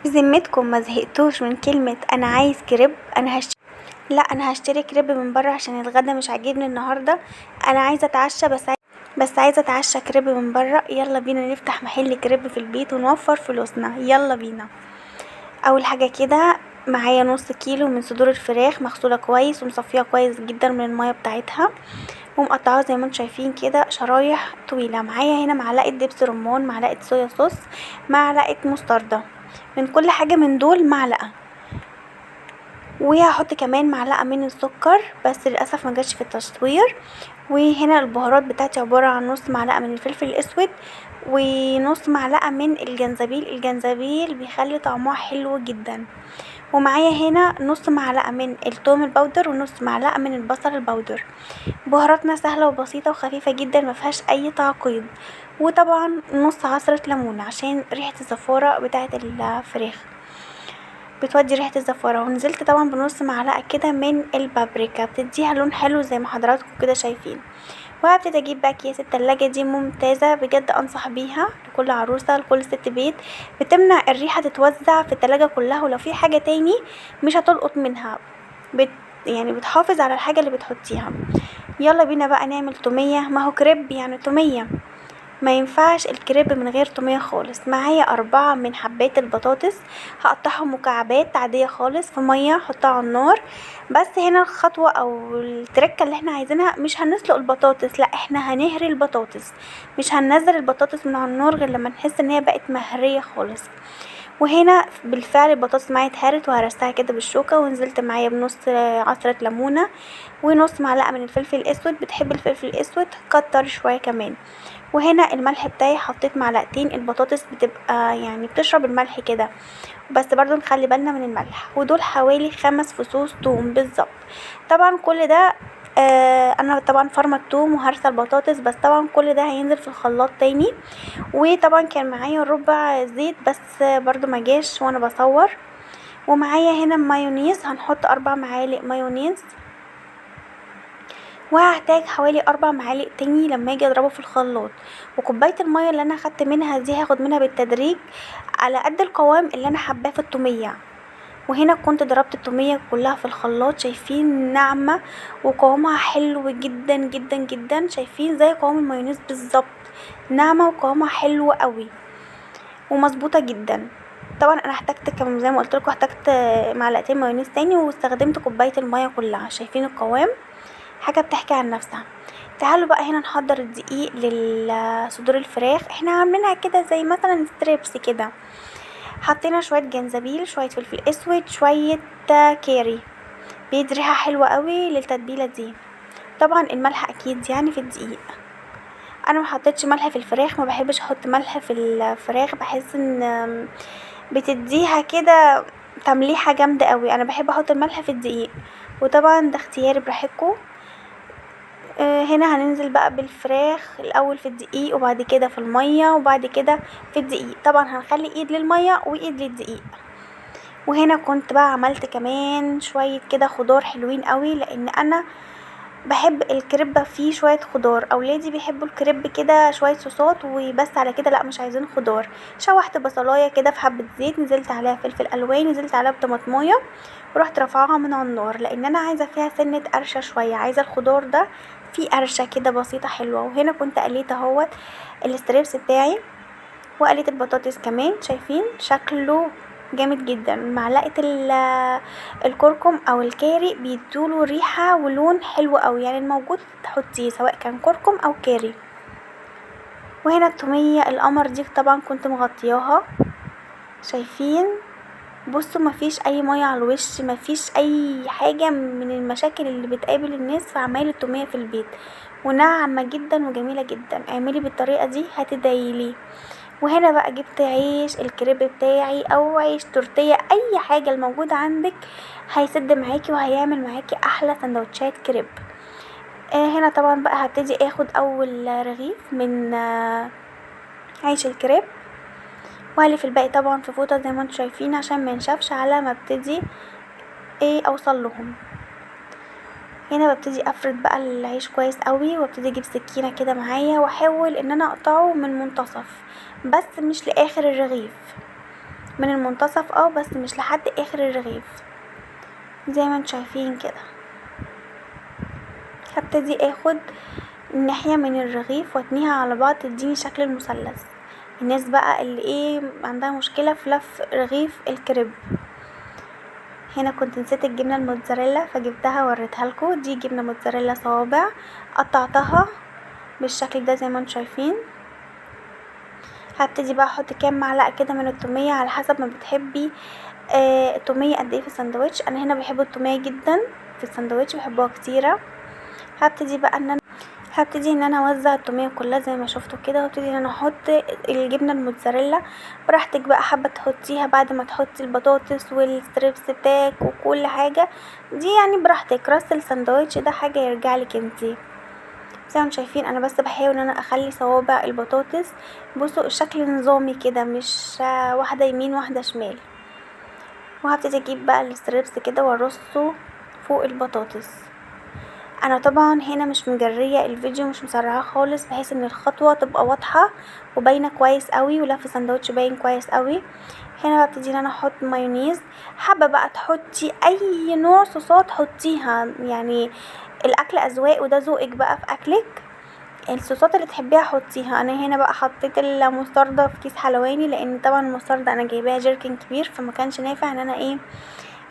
بذمتكم ما زهقتوش من كلمة انا عايز كريب؟ انا هشتري كريب من بره عشان الغدا مش عاجبني النهارده. انا عايزه اتعشى بس عايزه اتعشى كريب من بره. يلا بينا نفتح محل كريب في البيت ونوفر فلوسنا، يلا بينا. اول حاجه كده معايا نص كيلو من صدور الفراخ مغسوله كويس ومصفيه كويس جدا من الميه بتاعتها، ومقطعاها زي ما انتم شايفين كده شرايح طويله. معايا هنا معلقه دبس رمان، معلقه صويا صوص، معلقه مستردة. من كل حاجه من دول معلقه، وهحط كمان معلقه من السكر بس للاسف ما جاتش في التصوير. وهنا البهارات بتاعتي عباره عن نص معلقه من الفلفل الاسود ونص معلقه من الجنزبيل بيخلي طعمها حلو جدا. ومعايا هنا نص معلقه من الثوم البودر ونص معلقه من البصل البودر. بهاراتنا سهله وبسيطه وخفيفه جدا مفيهاش اي تعقيد. وطبعا نص عصره ليمون عشان ريحه الزفاره بتاعه الفراخ، بتودي ريحة الزفارة. ونزلت طبعا بنص معلقة كده من البابريكا بتديها لون حلو زي ما حضراتكم كده شايفين. وهبتدي اجيب بقى اكياس التلاجة دي ممتازة بجد، انصح بيها لكل عروسة لكل ست بيت. بتمنع الريحة تتوزع في التلاجة كلها، ولو في حاجة تاني مش هتلقط منها. بت يعني بتحافظ على الحاجة اللي بتحطيها. يلا بينا بقى نعمل تومية، ما هو كريب يعني تومية، ما ينفعش الكريب من غير تومية خالص. معايا 4 من حبات البطاطس، هقطعهم مكعبات عادية خالص في مية احطها على النار. بس هنا الخطوة او التركة اللي احنا عايزينها، مش هنسلق البطاطس، لا احنا هنهري البطاطس، مش هننزل البطاطس من على النار غير لما نحس ان هي بقت مهرية خالص. وهنا بالفعل البطاطس معايا اتهرت وهرستها كده بالشوكة، ونزلت معايا بنص عصرة ليمونة ونص معلقة من الفلفل الاسود. بتحب الفلفل الاسود كتر شوية كمان. وهنا الملح بتاعي حطيت معلقتين، البطاطس بتبقى يعني بتشرب الملح كده، بس برضو نخلي بالنا من الملح. ودول حوالي 5 فصوص توم بالظبط. طبعا كل ده انا طبعا فرمه التوم وهرسه البطاطس، بس طبعا كل ده هينزل في الخلاط تاني. وطبعا كان معايا ربع زيت بس برضو ما جاش وانا بصور. ومعايا هنا مايونيز، هنحط 4 معالق مايونيز، وهحتاج حوالي 4 معالق تاني لما اجي اضربه في الخلاط. وكوبايه الميه اللي انا اخدت منها دي هاخد منها بالتدريج على قد القوام اللي انا حباه في التوميه. وهنا كنت ضربت التوميه كلها في الخلاط، شايفين ناعمه وقوامها حلو جدا جدا جدا، شايفين زي قوام المايونيز بالظبط، ناعمه وقوامها حلو قوي ومظبوطه جدا. طبعا انا احتجت كمان زي ما قلت لكم، احتجت معلقتين مايونيز تاني واستخدمت كوبايه الميه كلها. شايفين القوام، حاجه بتحكي عن نفسها. تعالوا بقى هنا نحضر الدقيق للصدور الفراخ. احنا عاملينها كده زي مثلا ستريبس كده. حطينا شويه جنزبيل، شويه فلفل اسود، شويه كاري، بيدي ريحه حلوه قوي للتتبيله دي. طبعا الملح اكيد يعني في الدقيق. انا ما حطيتش ملح في الفراخ، ما بحبش احط ملح في الفراخ، بحس ان بتديها كده تمليحه جامده قوي. انا بحب احط الملح في الدقيق، وطبعا ده اختياري براحتكم. هنا هننزل بقى بالفراخ الاول في الدقيق وبعد كده في الميه وبعد كده في الدقيق. طبعا هنخلي ايد للميه وايد للدقيق. وهنا كنت بقى عملت كمان شويه كده خضار حلوين قوي، لان انا بحب الكريب فيه شويه خضار. اولادي بيحبوا الكريب كده شويه صوصات وبس، على كده لا مش عايزين خضار. شوحت بصلايه كده في حبه زيت، نزلت عليها فلفل الوان، نزلت عليها بطماطمايه، ورحت رافعاها من على النار لان انا عايزه فيها سنه قرشه شويه، عايزه الخضار ده فيه قرشه كده بسيطه حلوه. وهنا كنت قليت اهوت الستريبس بتاعي، وقليت البطاطس كمان، شايفين شكله جامد جدا. معلقه الكركم او الكاري بيدوله ريحه ولون حلو قوي، يعني الموجود تحطيه سواء كان كركم او كاري. وهنا التوميه القمر دي طبعا كنت مغطياها، شايفين. بصوا مفيش اي ميه على الوش، مفيش اي حاجه من المشاكل اللي بتقابل الناس في عمايل التوميه في البيت، وناعمه جدا وجميله جدا. اعملي بالطريقه دي هتدعيلي. وهنا بقى جبت عيش الكريب بتاعي او عيش تورتيه، اي حاجه الموجوده عندك هيسد معاكي وهيعمل معاكي احلى سندوتشات كريب. هنا طبعا بقى هبتدي اخد اول رغيف من عيش الكريب، وهلف الباقي طبعا في فوطه زي ما انتم شايفين عشان ما ينشفش على ما ابتدي اوصل لهم. هنا ببتدي افرد بقى العيش كويس قوي، وابتدي اجيب سكينه كده معايا واحاول ان انا اقطعه من منتصف بس مش لاخر الرغيف، من المنتصف بس مش لحد اخر الرغيف زي ما انتم شايفين كده. هبتدي اخد ناحية من الرغيف واتنيها على بعض تديني شكل المثلث. الناس بقى اللي عندها مشكلة في لف رغيف الكريب. هنا كنت نسيت الجبنة الموتزاريلا فجبتها وريتها لكم. دي جبنة موتزاريلا صوابع، قطعتها بالشكل ده زي ما انتم شايفين. هبتدي بقى احط كام معلقة كده من التومية على حسب ما بتحبي التومية قد ايه في الساندوتش. انا هنا بحب التومية جدا في الساندوتش، بحبها كتيرة. هبتدي بقى ان انا اوزع التوميه كلها زي ما شفتوا كده، وابتدي ان انا احط الجبنه الموتزاريلا براحتك بقى. حابه تحطيها بعد ما تحطي البطاطس والستريبس بتاعك وكل حاجه دي يعني براحتك. راس الساندوتش ده حاجه يرجعلك انتي. زي ما شايفين انا بس بحاول ان انا اخلي صوابع البطاطس بصوا الشكل نظامي كده، مش واحده يمين واحده شمال. وهبتدي اجيب بقى الستريبس كده وارصه فوق البطاطس. انا طبعا هنا مش مجريه الفيديو، مش مسرعاه خالص بحيث ان الخطوه تبقى واضحه وباينه كويس قوي، ولف الساندوتش باين كويس قوي. هنا ببتدي ان انا احط مايونيز. حابه بقى تحطي اي نوع صوصات حطيها، يعني الاكل اذواق وده ذوقك بقى في اكلك. الصوصات اللي تحبيها حطيها. انا هنا بقى حطيت المستردة في كيس حلواني، لان طبعا المستردة انا جايباها جيركن كبير فما كانش نافع ان انا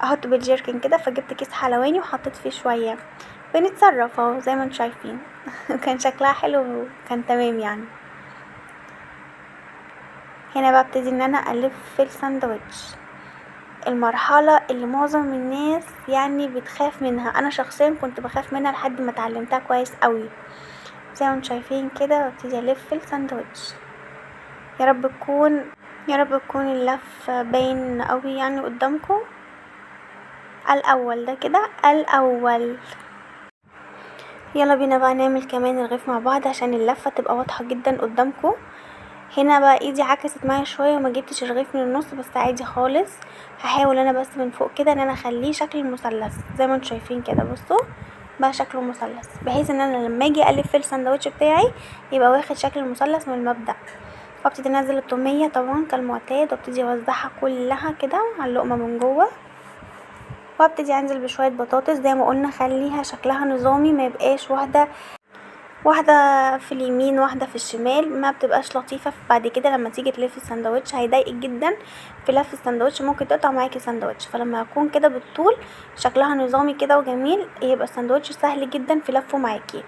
احط بالجيركن كده، فجبت كيس حلواني وحطيت فيه شويه. بنتصرف اهو زي ما انتم شايفين. كان شكلها حلو وكان تمام يعني. هنا بقى ابتدي ان انا الف الساندوتش، المرحله اللي معظم الناس يعني بتخاف منها. انا شخصيا كنت بخاف منها لحد ما اتعلمتها كويس قوي. زي ما انتم شايفين كده وابتدي الف الساندوتش. يا رب تكون اللف باين قوي يعني قدامكم. الاول ده كده الاول. يلا بينا بقى نعمل كمان الرغيف مع بعض عشان اللفه تبقى واضحه جدا قدامكم. هنا بقى ايدي عكست معايا شويه وما جبتش الرغيف من النص، بس عادي خالص. هحاول انا بس من فوق كده ان انا اخليه شكل المثلث زي ما انتم شايفين كده. بصوا بقى شكله مثلث، بحيث ان انا لما اجي الف الساندوتش بتاعي يبقى واخد شكل المثلث من المبدأ. وابتدي انزل التوميه طبعا كالمعتاد، وابتدي اوزعها كلها كده على اللقمه من جوه. وابتدي انزل بشويه بطاطس زي ما قلنا، خليها شكلها نظامي، ما يبقاش واحده في اليمين واحده في الشمال، ما بتبقاش لطيفه. بعد كده لما تيجي تلفي الساندوتش هيضايقك جدا في لف الساندوتش، ممكن تقطع معاكي الساندوتش. فلما اكون كده بالطول شكلها نظامي كده وجميل يبقى الساندوتش سهل جدا في لفه معاكي.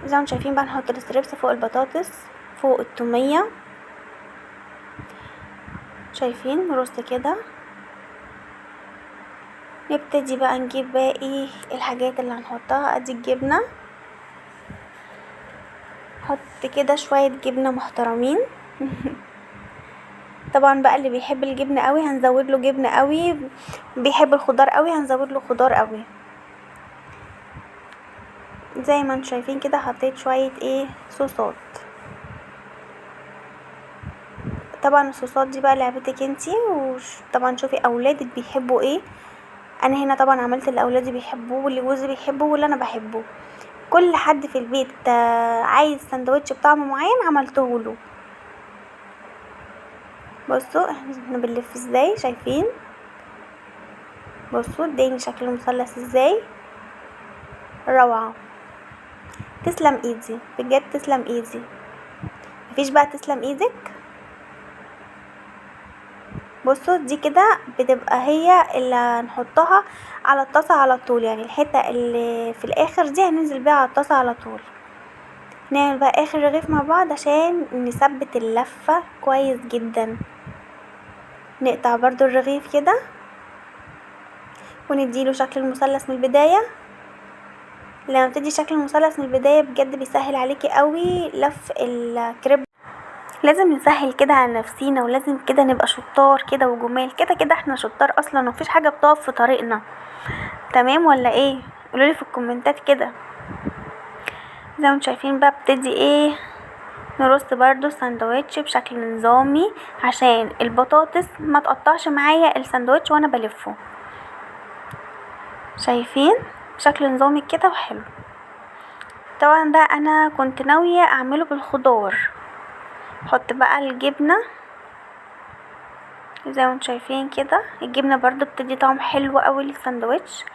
زي ما شايفين بقى نحط الستريبس فوق البطاطس فوق التوميه. شايفين رص كده. نبتدي بقى نجيب باقي الحاجات اللي هنحطها. ادي الجبنه، حط كده شويه جبنه محترمين. طبعا بقى اللي بيحب الجبنه قوي هنزود له جبنه قوي، بيحب الخضار قوي هنزود له خضار قوي. زي ما انتم شايفين كده حطيت شويه صوصات. طبعا الصوصات دي بقى لعبتك انتي، وطبعا شوفي اولادك بيحبوا ايه. انا هنا طبعا عملت اللي اولادي بيحبوه واللي جوزي بيحبه واللي انا بحبه. كل حد في البيت عايز سندوتش بطعم معين عملته له. بصوا احنا بنلف ازاي، شايفين؟ بصوا اداني شكل مثلث ازاي، روعه. تسلم ايدي بجد، تسلم ايدي. مفيش بقى تسلم ايدك. بصوا دي كده بتبقى هي اللي هنحطها على الطاسه على طول، يعني الحته اللي في الاخر دي هننزل بيها على الطاسه على طول. نعمل بقى اخر رغيف مع بعض عشان نثبت اللفه كويس جدا. نقطع برضو الرغيف كده ونديله شكل المثلث من البدايه. لما بتدي شكل المثلث من البدايه بجد بيسهل عليكي قوي لف الكريب. لازم نسهل كده على نفسينا، ولازم كده نبقى شطار كده وجمال كده. كده احنا شطار اصلا ومفيش حاجه بتقف في طريقنا. تمام ولا ايه؟ قولولي في الكومنتات كده. زي ما انتم شايفين بقى ابتدي نرص برضو الساندوتش بشكل نظامي عشان البطاطس ما تقطعش معايا الساندوتش وانا بلفه. شايفين بشكل نظامي كده وحلو. طبعا ده انا كنت ناويه اعمله بالخضار. حط بقى الجبنه زي ما انتم شايفين كده. الجبنه برضو بتدي طعم حلو قوي للساندوتش.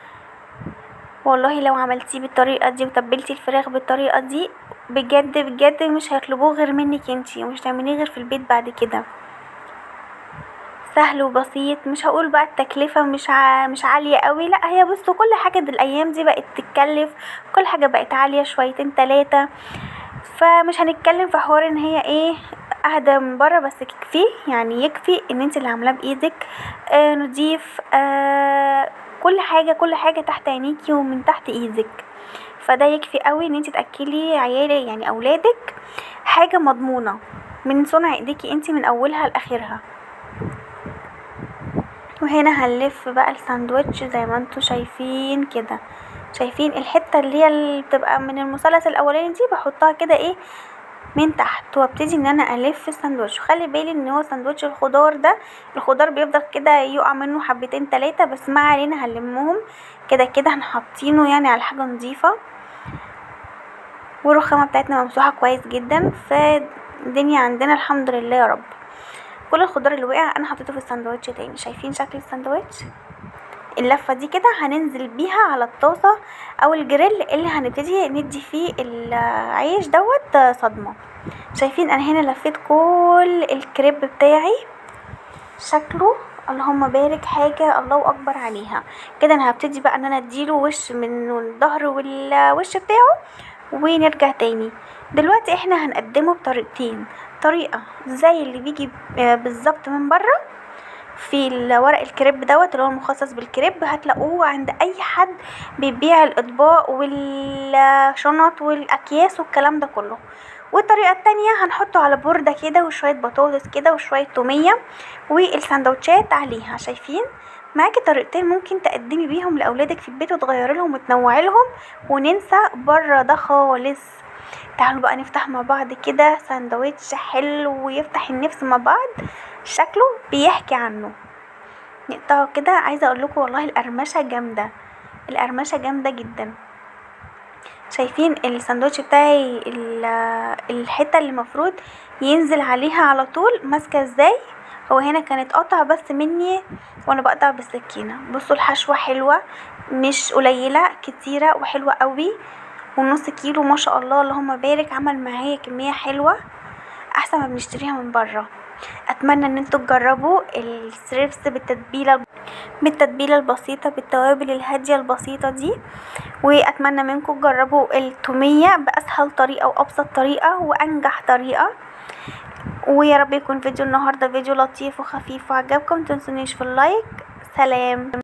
والله لو عملتيه بالطريقه دي وتبلتي الفراخ بالطريقه دي بجد بجد مش هيطلبوه غير منك انتي، ومش تعمليه غير في البيت بعد كده. سهل وبسيط. مش هقول بقى التكلفة مش عالية قوي، لا هي بصوا كل حاجة الايام دي بقت تتكلف، كل حاجة بقت عالية شويتين تلاتة. فمش هنتكلم في حوار ان هي ايه اهدى من بره، بس يكفي يعني يكفي ان انت اللي عاملاه بايدك. نضيف. كل حاجة تحت عينيكي ومن تحت ايدك. فده يكفي قوي ان انت تاكلي عيالي يعني اولادك حاجة مضمونة من صنع ايديكي انت من اولها لاخرها. وهنا هنلف بقى الساندوتش زي ما انتوا شايفين كده. شايفين الحته اللي بتبقى من المثلث الاولاني دي بحطها كده ايه من تحت، وابتدي ان انا الف الساندوتش. وخلي بالي ان هو ساندوتش الخضار ده، الخضار بيفضل كده يقع منه حبتين تلاتة، بس ما علينا هنلمهم كده كده. هنحطينه يعني على حاجه نظيفه، والرخامه بتاعتنا ممسوحه كويس جدا. فالدنيا عندنا الحمد لله يا رب. كل الخضار اللي وقع انا حطيته في الساندوتش تاني. شايفين شكل الساندوتش؟ اللفه دي كده هننزل بيها على الطاسه او الجريل اللي هنبتدي ندي فيه العيش صدمه. شايفين انا هنا لفيت كل الكريب بتاعي. شكله اللهم بارك حاجه الله اكبر عليها. كده انا هبتدي بقى ان انا اديله وش من الظهر والوش بتاعه ونرجع تاني. دلوقتي احنا هنقدمه بطريقتين. طريقه زي اللي بيجي بالظبط من بره في الورق الكريب اللي هو المخصص بالكريب، هتلاقوه عند اي حد بيبيع الاطباق والشنط والاكياس والكلام ده كله. والطريقه التانية هنحطه على بوردة كده وشويه بطاطس كده وشويه توميه والسندوتشات عليها. شايفين؟ معاكي طريقتين ممكن تقدمي بيهم لاولادك في البيت وتغيري لهم وتنوعي لهم، وننسى بره ده خالص. تعالوا بقى نفتح مع بعض كده ساندوتش حلو ويفتح النفس مع بعض، شكله بيحكي عنه. نقطعه كده. عايزه اقول لكم والله القرمشه جامده، القرمشه جامده جدا. شايفين الساندوتش بتاعي الحته اللي المفروض ينزل عليها على طول ماسكه ازاي؟ هو هنا كانت قطع بس مني وانا بقطع بالسكينه. بصوا الحشوه حلوه مش قليله، كتيره وحلوه قوي. ونص كيلو ما شاء الله اللهم بارك. عمل معايا كميه حلوه احسن ما بنشتريها من بره. اتمنى ان انتوا تجربوا الستريبس بالتتبيله البسيطه، بالتوابل الهاديه البسيطه دي. واتمنى منكم تجربوا التوميه باسهل طريقه وابسط طريقه وانجح طريقه. ويا رب يكون فيديو النهارده فيديو لطيف وخفيف وعجبكم. متنسونيش في اللايك. سلام.